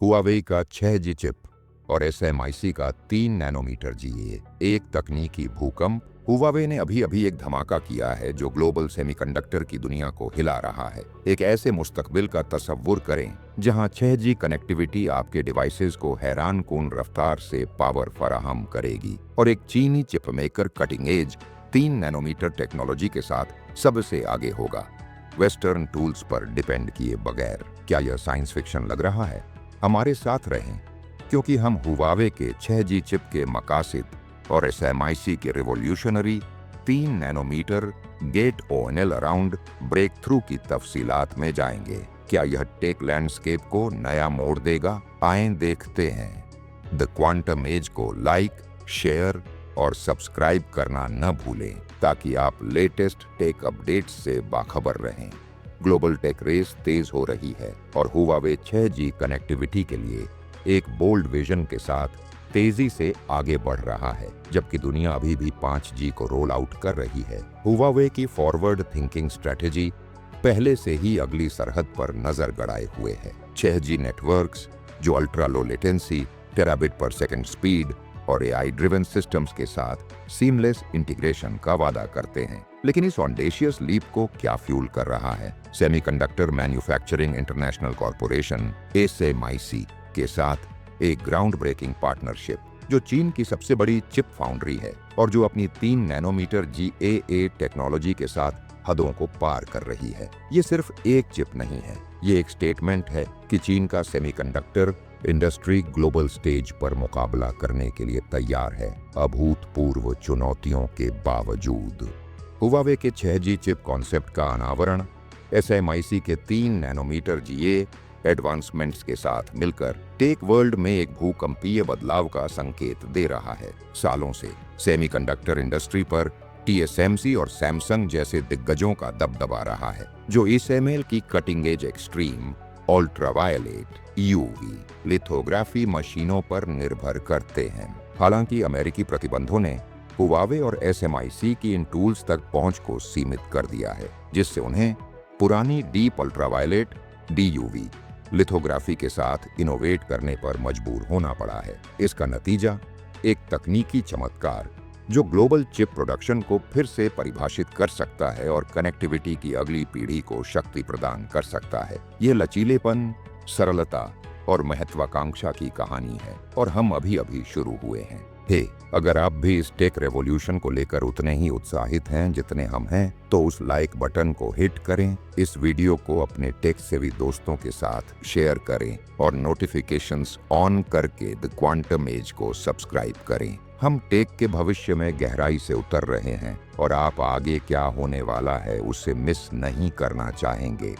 Huawei का 6G chip और SMIC का 3 नैनोमीटर GA, एक तकनीकी भूकंप। हुआवे ने अभी अभी एक धमाका किया है जो ग्लोबल सेमीकंडक्टर की दुनिया को हिला रहा है। एक ऐसे मुस्तकबिल का तसव्वुर करें जहां 6G कनेक्टिविटी आपके डिवाइसेस को हैरानकुन रफ्तार से पावर फराहम करेगी और एक चीनी chip maker cutting edge 3 nanometre technology के साथ सबसे आगे होगा, वेस्टर्न टूल्स पर डिपेंड किए बगैर। क्या यह साइंस फिक्शन लग रहा है? हमारे साथ रहें, क्योंकि हम हुआवे के 6G चिप के मकासिद और SMIC के revolutionary 3 nanometre gate ONL around breakthrough की तफसीलात में जाएंगे। क्या यह टेक लैंडस्केप को नया मोड़ देगा? आएं देखते हैं। द क्वांटम एज को लाइक, शेयर और सब्सक्राइब करना न भूलें ताकि आप लेटेस्ट टेक अपडेट्स से बाखबर रहें। ग्लोबल टेक रेस तेज हो रही है और हुआवे 6G कनेक्टिविटी के लिए एक बोल्ड विजन के साथ तेजी से आगे बढ़ रहा है, जबकि दुनिया अभी भी 5G को रोल आउट कर रही है। हुआवे की फॉरवर्ड थिंकिंग स्ट्रेटेजी पहले से ही अगली सरहद पर नजर गड़ाए हुए है। 6G नेटवर्क्स जो अल्ट्रा लो लेटेंसी, टेराबिट पर सेकंड स्पीड और AI ड्रिवन सिस्टम्स के साथ सीमलेस इंटीग्रेशन का वादा करते हैं। लेकिन इस ऑडेशियस लीप को क्या फ्यूल कर रहा है? Semiconductor manufacturing international corporation SMIC के साथ एक ग्राउंड ब्रेकिंग पार्टनरशिप, जो चीन की सबसे बड़ी चिप फाउंड्री है और जो अपनी 3 नैनोमीटर GAA टेक्नोलॉजी के साथ हदों को पार कर रही है। ये सिर्फ एक चिप नहीं है, ये एक स्टेटमेंट है कि चीन का सेमीकंडक्टर इंडस्ट्री ग्लोबल स्टेज पर मुकाबला करने के लिए तैयार है, अभूतपूर्व चुनौतियों के बावजूद। हुआवे के 6G चिप कॉन्सेप्ट का अनावरण SMIC के 3 नैनोमीटर GA एडवांसमेंट्स के साथ मिलकर टेक वर्ल्ड में एक भूकंपीय बदलाव का संकेत दे रहा है। सालों से सेमीकंडक्टर इंडस्ट्री पर TSMC और सैमसंग जैसे दिग्गजों का दबदबा रहा है, जो SML की cutting edge extreme ultraviolet UV lithography मशीनों पर निर्भर करते हैं। हालांकि अमेरिकी प्रतिबंधों ने हुआवे और SMIC की इन टूल्स तक पहुंच को सीमित कर दिया है, जिससे उन्हें पुरानी डीप अल्ट्रावायलेट DUV लिथोग्राफी के साथ इनोवेट करने पर मजबूर होना पड़ा है। इसका नतीजा एक तकनीकी चमत्कार जो ग्लोबल चिप प्रोडक्शन को फिर से परिभाषित कर सकता है और कनेक्टिविटी की अगली पीढ़ी को शक्ति प्रदान कर सकता है। ये लचीलेपन, सरलता और महत्वाकांक्षा की कहानी है और हम अभी अभी शुरू हुए हैं। अगर आप भी इस टेक रेवोल्यूशन को लेकर उतने ही उत्साहित हैं जितने हम हैं, तो उस लाइक बटन को हिट करें, इस वीडियो को अपने टेक सेवी दोस्तों के साथ शेयर करें और नोटिफिकेशंस ऑन करके द क्वांटम एज को सब्सक्राइब करें। हम टेक के भविष्य में गहराई से उतर रहे हैं और आप आगे क्या होने वाला है उसे मिस नहीं करना चाहेंगे।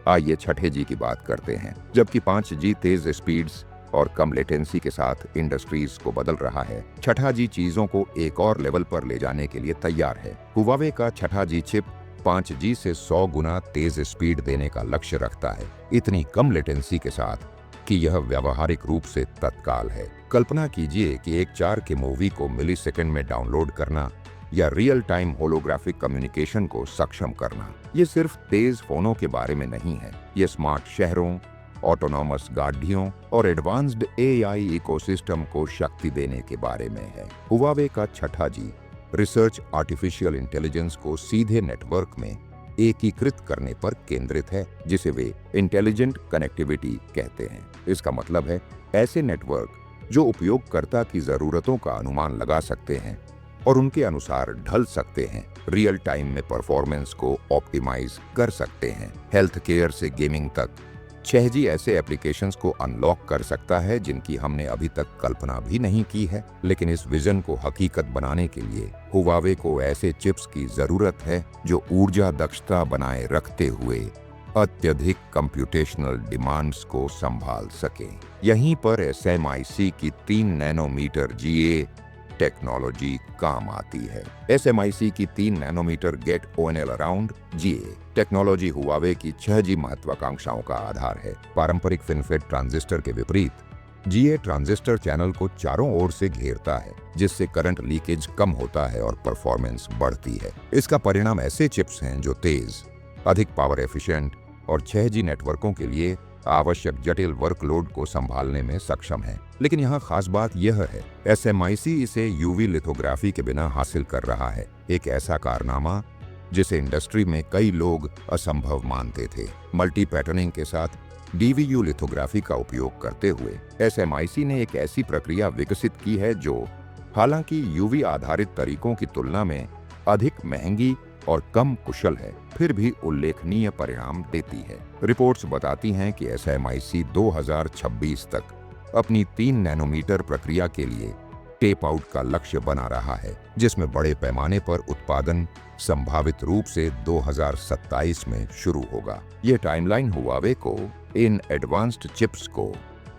आइए 6G की बात करते हैं। जबकि 5G तेज स्पीड्स और कम लेटेंसी के साथ इंडस्ट्रीज को बदल रहा है, 6G चीजों को एक और लेवल पर ले जाने के लिए तैयार है। हुआवे का 6G चिप 5G से 100 गुना तेज स्पीड देने का लक्ष्य रखता है, इतनी कम लेटेंसी के साथ कि यह व्यावहारिक रूप से तत्काल है। कल्पना कीजिए कि एक 4K मूवी को मिलीसेकंड में डाउनलोड करना या रियल टाइम होलोग्राफिक कम्युनिकेशन को सक्षम करना। ये सिर्फ तेज फोनों के बारे में नहीं है, ये स्मार्ट शहरों, ऑटोनॉमस गाड़ियों और एडवांस्ड AI इकोसिस्टम को शक्ति देने के बारे में है। हुआवे का 6G रिसर्च आर्टिफिशियल इंटेलिजेंस को सीधे नेटवर्क में एकीकृत करने पर केंद्रित है, जिसे वे इंटेलिजेंट कनेक्टिविटी कहते हैं। इसका मतलब है ऐसे नेटवर्क जो उपयोगकर्ता की जरूरतों का अनुमान लगा सकते हैं और उनके अनुसार ढल सकते हैं, रियल टाइम में परफॉर्मेंस को ऑप्टिमाइज कर सकते हैं। हेल्थ केयर से गेमिंग तक 6G ऐसे एप्लीकेशंस को अनलॉक कर सकता है जिनकी हमने अभी तक कल्पना भी नहीं की है। लेकिन इस विजन को हकीकत बनाने के लिए हुआवे को ऐसे चिप्स की जरूरत है जो ऊर्जा दक्षता बनाए रखते हुए अत्यधिक कंप्यूटेशनल डिमांड्स को संभाल सके। यहीं पर SMIC की 3 नैनोमीटर GA टेक्नोलॉजी काम आती है। SMIC की 3 nanometre gate ONL around GA technology Huawei की 6G महत्वाकांक्षाओं का आधार है। पारंपरिक फिनफेट ट्रांजिस्टर के विपरीत GA ट्रांजिस्टर चैनल को चारों ओर से घेरता है, जिससे करंट लीकेज कम होता है और परफॉर्मेंस बढ़ती है। इसका परिणाम ऐसे चिप्स हैं जो तेज, अधिक पावर एफिशिएंट और 6G नेटवर्कों के लिए आवश्यक जटिल वर्कलोड को संभालने में सक्षम है। लेकिन यहाँ खास बात यह है, SMIC इसे यूवी लिथोग्राफी के बिना हासिल कर रहा है, एक ऐसा कारनामा जिसे इंडस्ट्री में कई लोग असंभव मानते थे। मल्टी पैटर्निंग के साथ DVU लिथोग्राफी का उपयोग करते हुए SMIC ने एक ऐसी प्रक्रिया विकसित की है जो हालांकि यूवी आधारित तरीकों की तुलना में अधिक महंगी और कम कुशल है, फिर भी उल्लेखनीय परिणाम देती है। रिपोर्ट्स बताती हैं कि SMIC 2026 तक अपनी 3 नैनोमीटर प्रक्रिया के लिए टेप आउट का लक्ष्य बना रहा है, जिसमें बड़े पैमाने पर उत्पादन संभावित रूप से 2027 में शुरू होगा। ये टाइमलाइन हुआवे को इन एडवांस्ड चिप्स को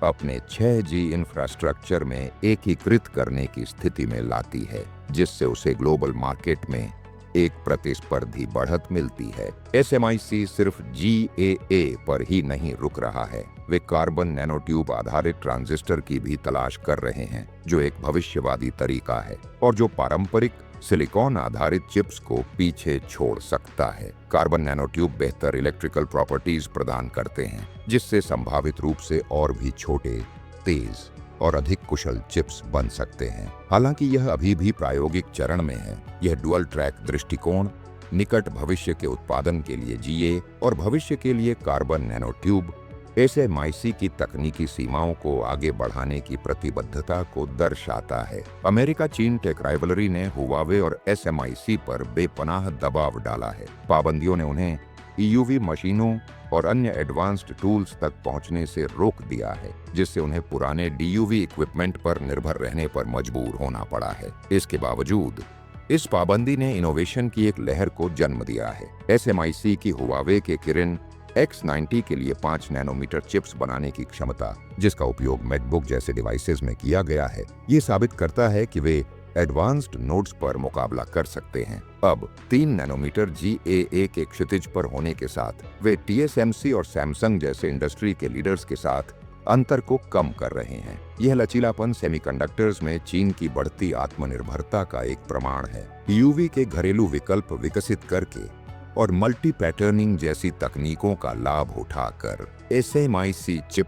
अपने 6G इंफ्रास्ट्रक्चर में एकीकृत करने की स्थिति में लाती है, जिससे उसे ग्लोबल मार्केट में एक प्रतिस्पर्धी बढ़त मिलती है। SMIC सिर्फ GAA पर ही नहीं रुक रहा है, वे कार्बन नैनोट्यूब आधारित ट्रांजिस्टर की भी तलाश कर रहे हैं, जो एक भविष्यवादी तरीका है और जो पारंपरिक सिलिकॉन आधारित चिप्स को पीछे छोड़ सकता है। कार्बन नैनोट्यूब बेहतर इलेक्ट्रिकल प्रॉपर्टीज प्रदान करते हैं, जिससे संभावित रूप से और भी छोटे, तेज और अधिक कुशल चिप्स बन सकते हैं। हालांकि यह अभी भी प्रायोगिक चरण में है। यह डुअल ट्रैक दृष्टिकोण निकट भविष्य के उत्पादन के लिए GA और भविष्य के लिए कार्बन नैनोट्यूब SMIC की तकनीकी सीमाओं को आगे बढ़ाने की प्रतिबद्धता को दर्शाता है। अमेरिका चीन टेक राइवलरी ने हुआवे और SMIC पर बेपनाह दबाव डाला है। पाबंदियों ने उन्हें EUV मशीनों और अन्य एडवांस्ड टूल्स तक पहुंचने से रोक दिया है, जिससे उन्हें पुराने DUV इक्विपमेंट पर निर्भर रहने पर मजबूर होना पड़ा है। इसके बावजूद इस पाबंदी ने इनोवेशन की एक लहर को जन्म दिया है। SMIC की हुआवे के किरिन X90 के लिए 5 नैनोमीटर चिप्स बनाने की क्षमता, जिसका उपयोग मैकबुक जैसे डिवाइसेस में किया गया है, ये साबित करता है कि वे एडवांस्ड नोड्स पर मुकाबला कर सकते हैं। अब 3 नैनोमीटर GAA के क्षितिज पर होने के साथ वे TSMC और सैमसंग जैसे इंडस्ट्री के लीडर्स के साथ अंतर को कम कर रहे हैं। यह लचीलापन सेमीकंडक्टर्स में चीन की बढ़ती आत्मनिर्भरता का एक प्रमाण है। यूवी के घरेलू विकल्प विकसित करके और मल्टी पैटर्निंग जैसी तकनीकों का लाभ उठाकर SMIC चिप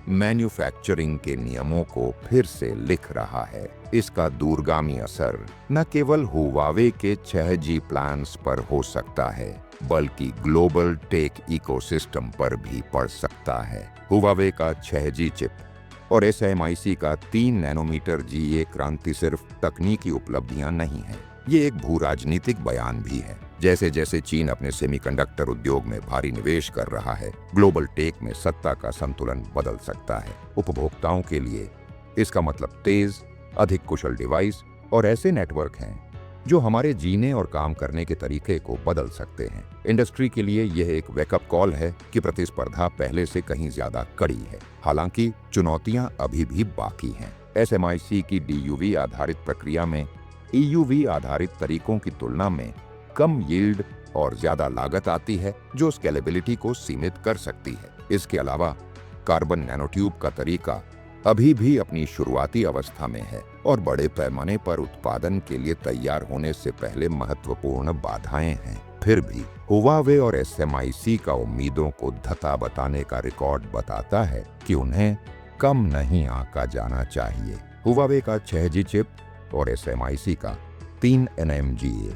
मैन्युफैक्चरिंग के नियमों को फिर से लिख रहा है। इसका दूरगामी असर न केवल हुआवे के 6G प्लान्स पर हो सकता है, बल्कि ग्लोबल टेक इकोसिस्टम पर भी पड़ सकता है। हुआवे का 6G चिप और SMIC का 3 नैनोमीटर GA क्रांति सिर्फ तकनीकी उपलब्धियां नहीं है, ये एक भू-राजनीतिक बयान भी है। जैसे जैसे चीन अपने सेमीकंडक्टर उद्योग में भारी निवेश कर रहा है, ग्लोबल टेक में सत्ता का संतुलन बदल सकता है। उपभोक्ताओं के लिए इसका मतलब तेज, अधिक कुशल डिवाइस और ऐसे नेटवर्क हैं जो हमारे जीने और काम करने के तरीके को बदल सकते हैं। इंडस्ट्री के लिए यह एक वेकअप कॉल है कि प्रतिस्पर्धा पहले से कहीं ज्यादा कड़ी है। हालांकि चुनौतियां अभी भी बाकी हैं। SMIC की DUV आधारित प्रक्रिया में EUV आधारित तरीकों की तुलना में कम यील्ड और ज्यादा लागत आती है, जो स्केलेबिलिटी को सीमित कर सकती है। इसके अलावा कार्बन नैनोट्यूब का तरीका अभी भी अपनी शुरुआती अवस्था में है और बड़े पैमाने पर उत्पादन के लिए तैयार होने से पहले महत्वपूर्ण बाधाएं हैं। फिर भी हुआवे और SMIC का उम्मीदों को धता बताने का रिकॉर्ड बताता है कि उन्हें कम नहीं आंका जाना चाहिए। हुआवे का 6G चिप और SMIC का 3 nm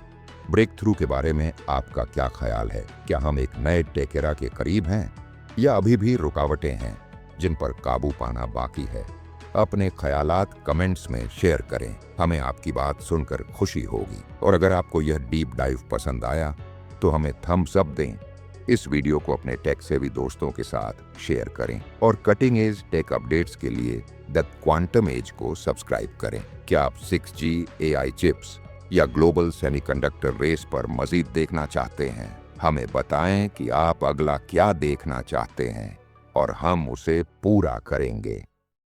ब्रेक थ्रू के बारे में आपका क्या ख्याल है? क्या हम एक नए टेक एरा के करीब हैं या अभी भी रुकावटें हैं जिन पर काबू पाना बाकी है? अपने ख्यालात कमेंट्स में शेयर करें, हमें आपकी बात सुनकर खुशी होगी। और अगर आपको यह डीप डाइव पसंद आया तो हमें थम्स अप दें। इस वीडियो को अपने टेक सेवी दोस्तों के साथ शेयर करें और कटिंग एज टेक अपडेट्स के लिए द क्वांटम एज को सब्सक्राइब करें। क्या आप 6G AI चिप्स या ग्लोबल सेमीकंडक्टर रेस पर मजीद देखना चाहते हैं? हमें बताएं कि आप अगला क्या देखना चाहते हैं और हम उसे पूरा करेंगे।